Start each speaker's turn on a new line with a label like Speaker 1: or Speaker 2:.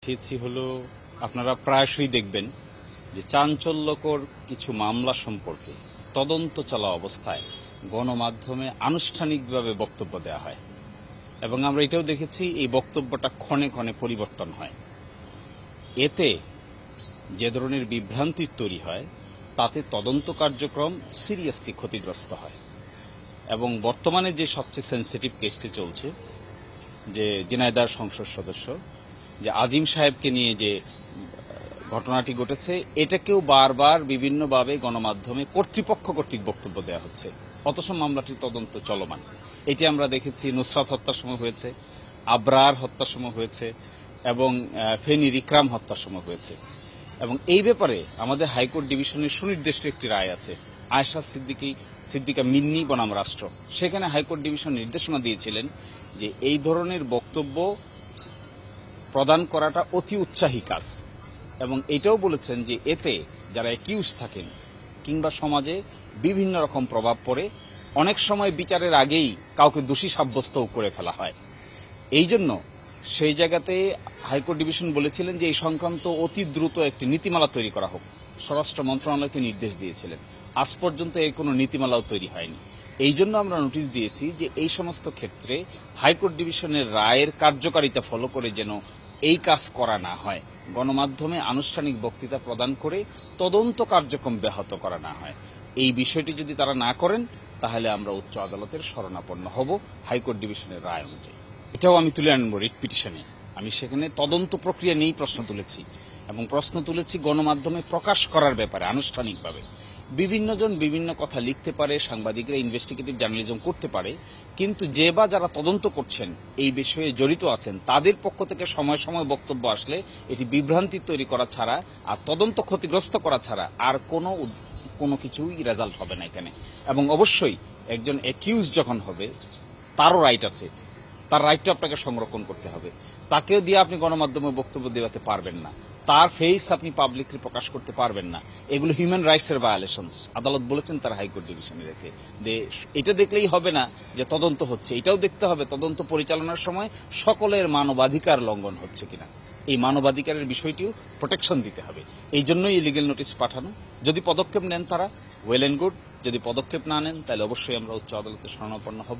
Speaker 1: চেয়েছি হলো আপনারা প্রায়শই দেখবেন যে চাঞ্চল্যকর কিছু মামলা সম্পর্কে তদন্ত চলা অবস্থায় গণমাধ্যমে আনুষ্ঠানিকভাবে বক্তব্য দেওয়া হয় এবং আমরা এটাও দেখেছি এই বক্তব্যটা ক্ষণে ক্ষণে পরিবর্তন হয়। এতে যে ধরনের বিভ্রান্তি তৈরি হয় তাতে তদন্ত কার্যক্রম সিরিয়াসলি ক্ষতিগ্রস্ত হয় এবং বর্তমানে যে সবচেয়ে সেন্সিটিভ কেসটি চলছে, যে ঝিনাইদহ সংসদ সদস্য যে আজিম সাহেবকে নিয়ে যে ঘটনাটি ঘটেছে, এটাকেও বারবার বিভিন্নভাবে গণমাধ্যমে কর্তৃপক্ষ কর্তৃক বক্তব্য দেওয়া হচ্ছে, অথচ মামলাটির তদন্ত চলমান। এটি আমরা দেখেছি নুসরাত হত্যার সময় হয়েছে, আবরার হত্যার সময় হয়েছে এবং ফেনীর ইকরাম হত্যার সময় হয়েছে। এবং এই ব্যাপারে আমাদের হাইকোর্ট ডিভিশনের সুনির্দিষ্ট একটি রায় আছে, আয়েশা সিদ্দিকা মিন্নি বনাম রাষ্ট্র। সেখানে হাইকোর্ট ডিভিশন নির্দেশনা দিয়েছিলেন যে এই ধরনের বক্তব্য প্রদান করাটা অতি উৎসাহী কাজ এবং এটাও বলেছেন যে এতে যারা অ্যাকিউজ থাকেন কিংবা সমাজে বিভিন্ন রকম প্রভাব পড়ে, অনেক সময় বিচারের আগেই কাউকে দোষী সাব্যস্তও করে ফেলা হয়। এই জন্য সেই জায়গাতে হাইকোর্ট ডিভিশন বলেছিলেন যে এই সংক্রান্ত অতি দ্রুত একটি নীতিমালা তৈরি করা হোক। স্বরাষ্ট্র মন্ত্রণালয়কে নির্দেশ দিয়েছিলেন, আজ পর্যন্ত এর কোনো নীতিমালাও তৈরি হয়নি। এই জন্য আমরা নোটিশ দিয়েছি যে এই সমস্ত ক্ষেত্রে হাইকোর্ট ডিভিশনের রায়ের কার্যকারিতা ফলো করে যেন এই কাজ করা না হয়, গণমাধ্যমে আনুষ্ঠানিক বক্তৃতা প্রদান করে তদন্ত কার্যক্রম ব্যাহত করা না হয়। এই বিষয়টি যদি তারা না করেন তাহলে আমরা উচ্চ আদালতের শরণাপন্ন হব হাইকোর্ট ডিভিশনের রায় অনুযায়ী। এটাও আমি তুলে আনবো রিট পিটিশনে। আমি সেখানে তদন্ত প্রক্রিয়া নিয়েই প্রশ্ন তুলেছি এবং প্রশ্ন তুলেছি গণমাধ্যমে প্রকাশ করার ব্যাপারে আনুষ্ঠানিকভাবে। বিভিন্ন জন বিভিন্ন কথা লিখতে পারে, সাংবাদিকরা ইনভেস্টিগেটিভ জার্নালিজম করতে পারে, কিন্তু যে বা যারা তদন্ত করছেন এই বিষয়ে জড়িত আছেন তাদের পক্ষ থেকে সময় সময় বক্তব্য আসলে এটি বিভ্রান্তি তৈরি করা ছাড়া আর তদন্ত ক্ষতিগ্রস্ত করা ছাড়া আর কোনো কিছুই রেজাল্ট হবে না এখানে। এবং অবশ্যই একজন অ্যাকিউজ যখন হবে তারও রাইট আছে, তার রাইটটা আপনাকে সংরক্ষণ করতে হবে। তাকেও দিয়ে আপনি গণমাধ্যমে বক্তব্য দেওয়াতে পারবেন না, তার ফেস আপনি পাবলিকলি প্রকাশ করতে পারবেন না। এগুলো হিউম্যান রাইটসের ভায়োলেশনস, আদালত বলেছেন তার হাইকোর্ট ডিভিশনে রেখে। এটা দেখলেই হবে না যে তদন্ত হচ্ছে, এটাও দেখতে হবে তদন্ত পরিচালনার সময় সকলের মানবাধিকার লঙ্ঘন হচ্ছে কিনা। এই মানবাধিকারের বিষয়টিও প্রোটেকশন দিতে হবে। এই জন্যই এই লিগেল নোটিশ পাঠানো। যদি পদক্ষেপ নেন তারা ওয়েল এন্ড গুড, যদি পদক্ষেপ না নেন তাহলে অবশ্যই আমরা উচ্চ আদালতে শরণাপন্ন হব।